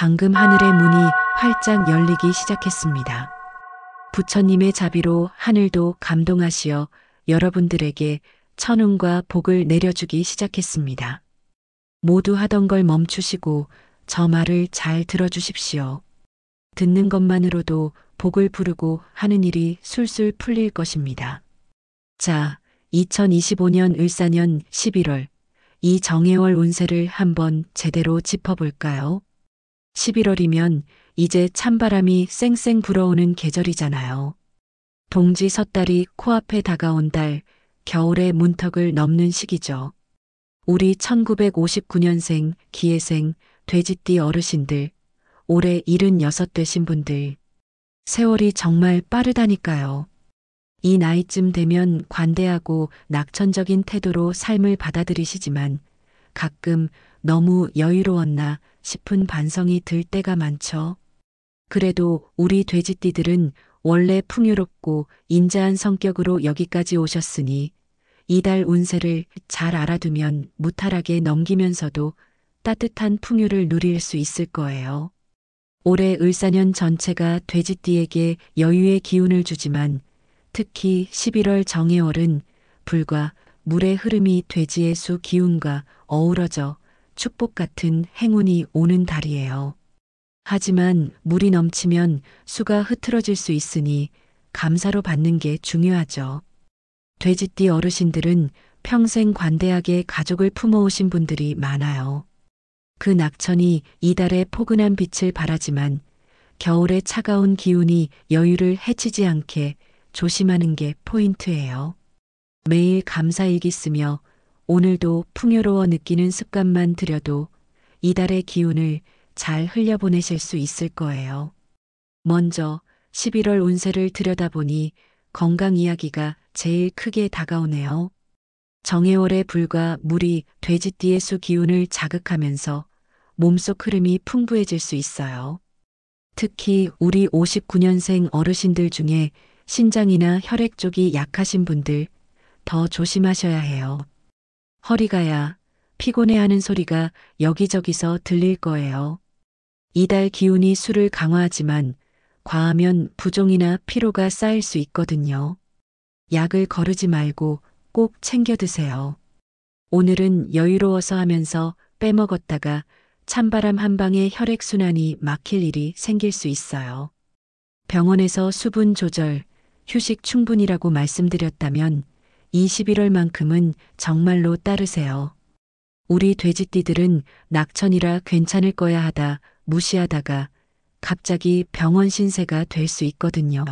방금 하늘의 문이 활짝 열리기 시작했습니다. 부처님의 자비로 하늘도 감동하시어 여러분들에게 천운과 복을 내려주기 시작했습니다. 모두 하던 걸 멈추시고 저 말을 잘 들어주십시오. 듣는 것만으로도 복을 부르고 하는 일이 술술 풀릴 것입니다. 자, 2025년 을사년 11월 이 정해월 운세를 한번 제대로 짚어볼까요? 11월이면 이제 찬바람이 쌩쌩 불어오는 계절이잖아요. 동지 섣달이 코앞에 다가온 달, 겨울의 문턱을 넘는 시기죠. 우리 1959년생 기해생 돼지띠 어르신들, 올해 76 되신 분들, 세월이 정말 빠르다니까요. 이 나이쯤 되면 관대하고 낙천적인 태도로 삶을 받아들이시지만 가끔 너무 여유로웠나 싶은 반성이 들 때가 많죠. 그래도 우리 돼지띠들은 원래 풍요롭고 인자한 성격으로 여기까지 오셨으니 이달 운세를 잘 알아두면 무탈하게 넘기면서도 따뜻한 풍요를 누릴 수 있을 거예요. 올해 을사년 전체가 돼지띠에게 여유의 기운을 주지만 특히 11월 정해월은 불과 물의 흐름이 돼지의 수 기운과 어우러져 축복 같은 행운이 오는 달이에요. 하지만 물이 넘치면 수가 흐트러질 수 있으니 감사로 받는 게 중요하죠. 돼지띠 어르신들은 평생 관대하게 가족을 품어오신 분들이 많아요. 그 낙천이 이달의 포근한 빛을 발하지만 겨울의 차가운 기운이 여유를 해치지 않게 조심하는 게 포인트예요. 매일 감사일기 쓰며 오늘도 풍요로워 느끼는 습관만 들여도 이달의 기운을 잘 흘려보내실 수 있을 거예요. 먼저 11월 운세를 들여다보니 건강 이야기가 제일 크게 다가오네요. 정해월의 불과 물이 돼지띠의 수 기운을 자극하면서 몸속 흐름이 풍부해질 수 있어요. 특히 우리 59년생 어르신들 중에 신장이나 혈액 쪽이 약하신 분들 더 조심하셔야 해요. 허리가야 피곤해하는 소리가 여기저기서 들릴 거예요. 이달 기운이 수를 강화하지만 과하면 부종이나 피로가 쌓일 수 있거든요. 약을 거르지 말고 꼭 챙겨 드세요. 오늘은 여유로워서 하면서 빼먹었다가 찬바람 한 방에 혈액순환이 막힐 일이 생길 수 있어요. 병원에서 수분 조절, 휴식 충분이라고 말씀드렸다면 21월만큼은 정말로 따르세요. 우리 돼지띠들은 낙천이라 괜찮을 거야 하다 무시하다가 갑자기 병원 신세가 될 수 있거든요.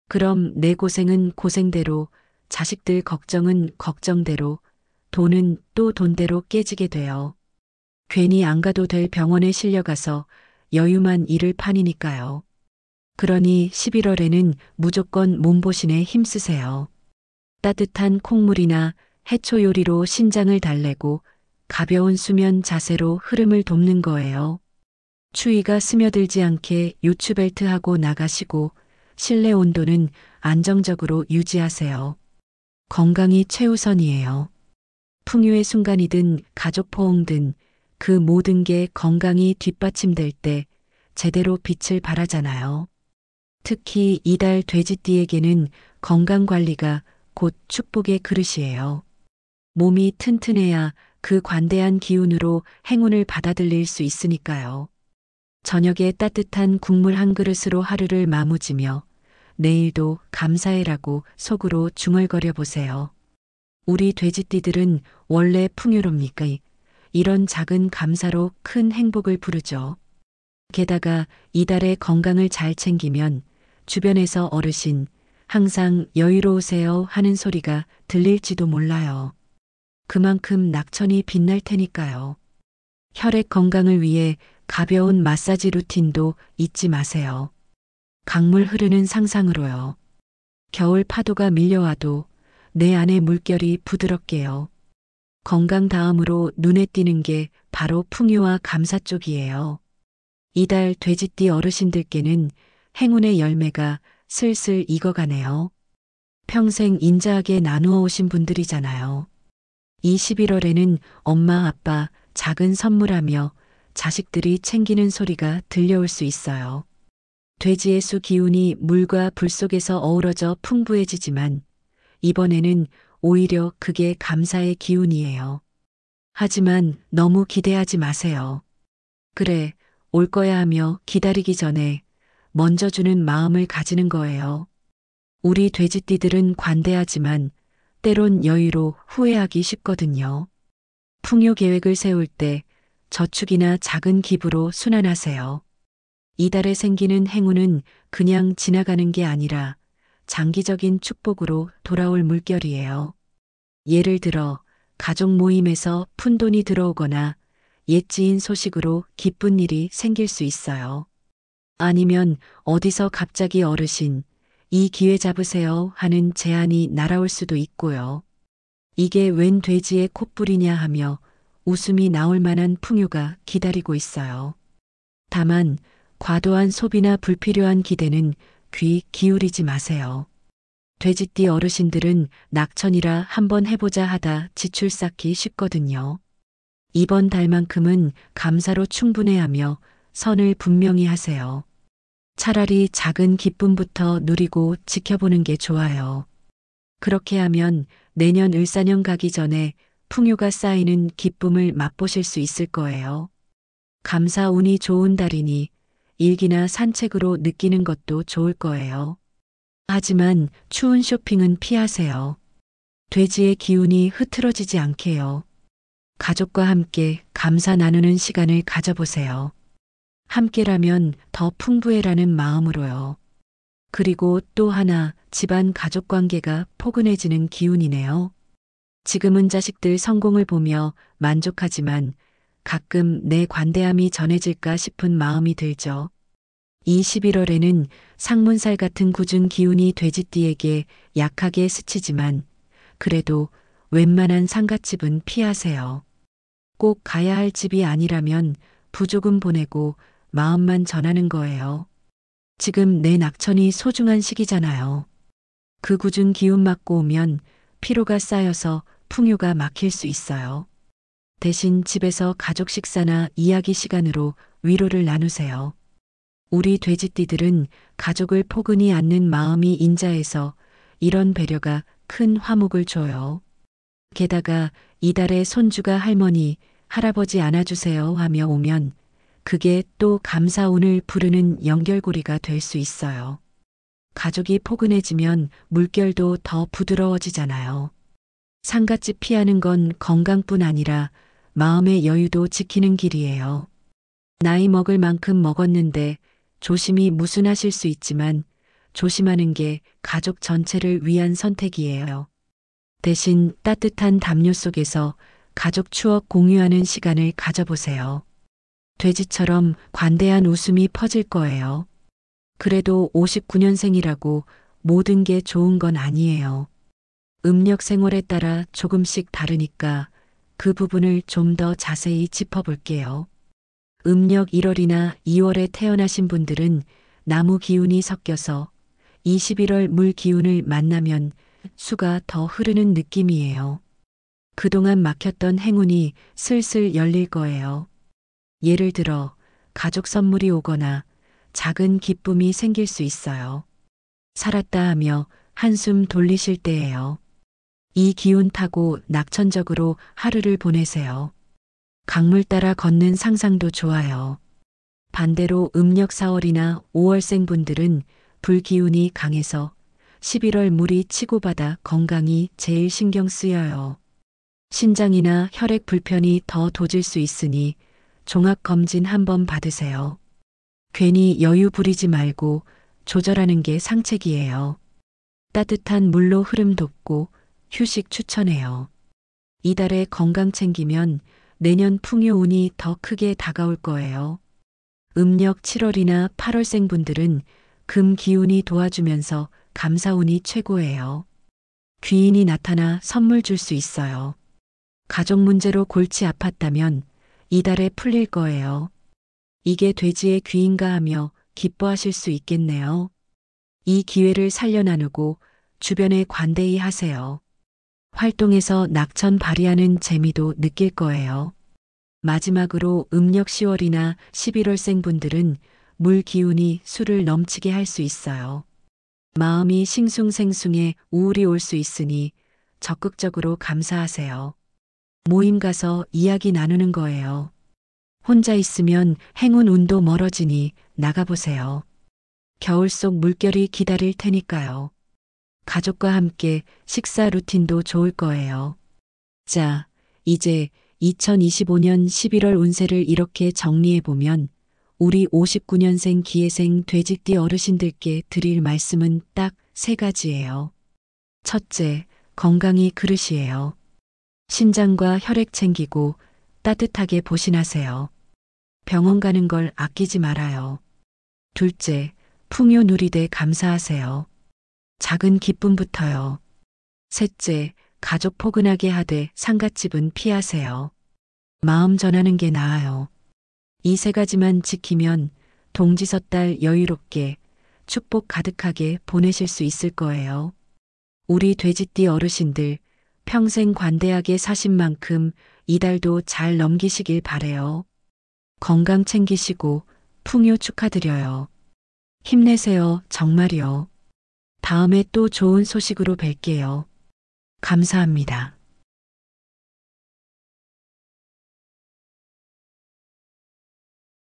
그럼 내 고생은 고생대로, 자식들 걱정은 걱정대로, 돈은 또 돈대로 깨지게 돼요. 괜히 안 가도 될 병원에 실려가서 여유만 잃을 판이니까요. 그러니 11월에는 무조건 몸보신에 힘쓰세요. 따뜻한 콩물이나 해초 요리로 신장을 달래고 가벼운 수면 자세로 흐름을 돕는 거예요. 추위가 스며들지 않게 요추벨트 하고 나가시고 실내 온도는 안정적으로 유지하세요. 건강이 최우선이에요. 풍요의 순간이든 가족 포옹든 그 모든 게 건강이 뒷받침될 때 제대로 빛을 발하잖아요. 특히 이달 돼지띠에게는 건강관리가 곧 축복의 그릇이에요. 몸이 튼튼해야 그 관대한 기운으로 행운을 받아들일 수 있으니까요. 저녁에 따뜻한 국물 한 그릇으로 하루를 마무지며 내일도 감사해라고 속으로 중얼거려 보세요. 우리 돼지띠들은 원래 풍요롭니까? 이런 작은 감사로 큰 행복을 부르죠. 게다가 이달의 건강을 잘 챙기면 주변에서 어르신 항상 여유로우세요 하는 소리가 들릴지도 몰라요. 그만큼 낙천이 빛날 테니까요. 혈액 건강을 위해 가벼운 마사지 루틴도 잊지 마세요. 강물 흐르는 상상으로요. 겨울 파도가 밀려와도 내 안의 물결이 부드럽게요. 건강 다음으로 눈에 띄는 게 바로 풍요와 감사 쪽이에요. 이달 돼지띠 어르신들께는 행운의 열매가 슬슬 익어가네요. 평생 인자하게 나누어 오신 분들이잖아요. 이 11월에는 엄마 아빠 작은 선물하며 자식들이 챙기는 소리가 들려올 수 있어요. 돼지의 수 기운이 물과 불 속에서 어우러져 풍부해지지만 이번에는 오히려 그게 감사의 기운이에요. 하지만 너무 기대하지 마세요. 그래, 올 거야 하며 기다리기 전에 먼저 주는 마음을 가지는 거예요. 우리 돼지띠들은 관대하지만 때론 여유로 후회하기 쉽거든요. 풍요 계획을 세울 때 저축이나 작은 기부로 순환하세요. 이달에 생기는 행운은 그냥 지나가는 게 아니라 장기적인 축복으로 돌아올 물결이에요. 예를 들어 가족 모임에서 푼돈이 들어오거나 옛 지인 소식으로 기쁜 일이 생길 수 있어요. 아니면 어디서 갑자기 어르신, 이 기회 잡으세요 하는 제안이 날아올 수도 있고요. 이게 웬 돼지의 콧불이냐 하며 웃음이 나올 만한 풍요가 기다리고 있어요. 다만 과도한 소비나 불필요한 기대는 귀 기울이지 마세요. 돼지띠 어르신들은 낙천이라 한번 해보자 하다 지출 쌓기 쉽거든요. 이번 달만큼은 감사로 충분해하며 선을 분명히 하세요. 차라리 작은 기쁨부터 누리고 지켜보는 게 좋아요. 그렇게 하면 내년 을사년 가기 전에 풍요가 쌓이는 기쁨을 맛보실 수 있을 거예요. 감사 운이 좋은 달이니 일기나 산책으로 느끼는 것도 좋을 거예요. 하지만 추운 쇼핑은 피하세요. 돼지의 기운이 흐트러지지 않게요. 가족과 함께 감사 나누는 시간을 가져보세요. 함께라면 더 풍부해라는 마음으로요. 그리고 또 하나 집안 가족 관계가 포근해지는 기운이네요. 지금은 자식들 성공을 보며 만족하지만 가끔 내 관대함이 전해질까 싶은 마음이 들죠. 이 11월에는 상문살 같은 굳은 기운이 돼지띠에게 약하게 스치지만 그래도 웬만한 상갓집은 피하세요. 꼭 가야 할 집이 아니라면 부조금 보내고 마음만 전하는 거예요. 지금 내 낙천이 소중한 시기잖아요. 그 굳은 기운 맞고 오면 피로가 쌓여서 풍요가 막힐 수 있어요. 대신 집에서 가족 식사나 이야기 시간으로 위로를 나누세요. 우리 돼지띠들은 가족을 포근히 안는 마음이 인자해서 이런 배려가 큰 화목을 줘요. 게다가 이달에 손주가 할머니, 할아버지 안아주세요 하며 오면 그게 또 감사운을 부르는 연결고리가 될 수 있어요. 가족이 포근해지면 물결도 더 부드러워지잖아요. 상갓집 피하는 건 건강뿐 아니라 마음의 여유도 지키는 길이에요. 나이 먹을 만큼 먹었는데 조심히 무순하실 수 있지만 조심하는 게 가족 전체를 위한 선택이에요. 대신 따뜻한 담요 속에서 가족 추억 공유하는 시간을 가져보세요. 돼지처럼 관대한 웃음이 퍼질 거예요. 그래도 59년생이라고 모든 게 좋은 건 아니에요. 음력 생월에 따라 조금씩 다르니까 그 부분을 좀 더 자세히 짚어볼게요. 음력 1월이나 2월에 태어나신 분들은 나무 기운이 섞여서 21월 물 기운을 만나면 수가 더 흐르는 느낌이에요. 그동안 막혔던 행운이 슬슬 열릴 거예요. 예를 들어 가족 선물이 오거나 작은 기쁨이 생길 수 있어요. 살았다 하며 한숨 돌리실 때예요. 이 기운 타고 낙천적으로 하루를 보내세요. 강물 따라 걷는 상상도 좋아요. 반대로 음력 4월이나 5월생 분들은 불기운이 강해서 11월 물이 치고받아 건강이 제일 신경 쓰여요. 신장이나 혈액 불편이 더 도질 수 있으니 종합검진 한번 받으세요. 괜히 여유 부리지 말고 조절하는 게 상책이에요. 따뜻한 물로 흐름 돋고 휴식 추천해요. 이달에 건강 챙기면 내년 풍요운이 더 크게 다가올 거예요. 음력 7월이나 8월생 분들은 금 기운이 도와주면서 감사운이 최고예요. 귀인이 나타나 선물 줄 수 있어요. 가족 문제로 골치 아팠다면 이달에 풀릴 거예요. 이게 돼지의 귀인가 하며 기뻐하실 수 있겠네요. 이 기회를 살려 나누고 주변에 관대히 하세요. 활동에서 낙천 발휘하는 재미도 느낄 거예요. 마지막으로 음력 10월이나 11월생 분들은 물 기운이 수를 넘치게 할 수 있어요. 마음이 싱숭생숭해 우울이 올 수 있으니 적극적으로 감사하세요. 모임 가서 이야기 나누는 거예요. 혼자 있으면 행운 운도 멀어지니 나가보세요. 겨울 속 물결이 기다릴 테니까요. 가족과 함께 식사 루틴도 좋을 거예요. 자, 이제 2025년 11월 운세를 이렇게 정리해보면 우리 59년생 기해생 돼지띠 어르신들께 드릴 말씀은 딱 세 가지예요. 첫째, 건강이 그릇이에요. 신장과 혈액 챙기고 따뜻하게 보신하세요. 병원 가는 걸 아끼지 말아요. 둘째, 풍요 누리되 감사하세요. 작은 기쁨부터요. 셋째, 가족 포근하게 하되 상갓집은 피하세요. 마음 전하는 게 나아요. 이 세 가지만 지키면 동지섣달 여유롭게 축복 가득하게 보내실 수 있을 거예요. 우리 돼지띠 어르신들 평생 관대하게 사신 만큼 이달도 잘 넘기시길 바래요. 건강 챙기시고 풍요 축하드려요. 힘내세요, 정말이요. 다음에 또 좋은 소식으로 뵐게요. 감사합니다.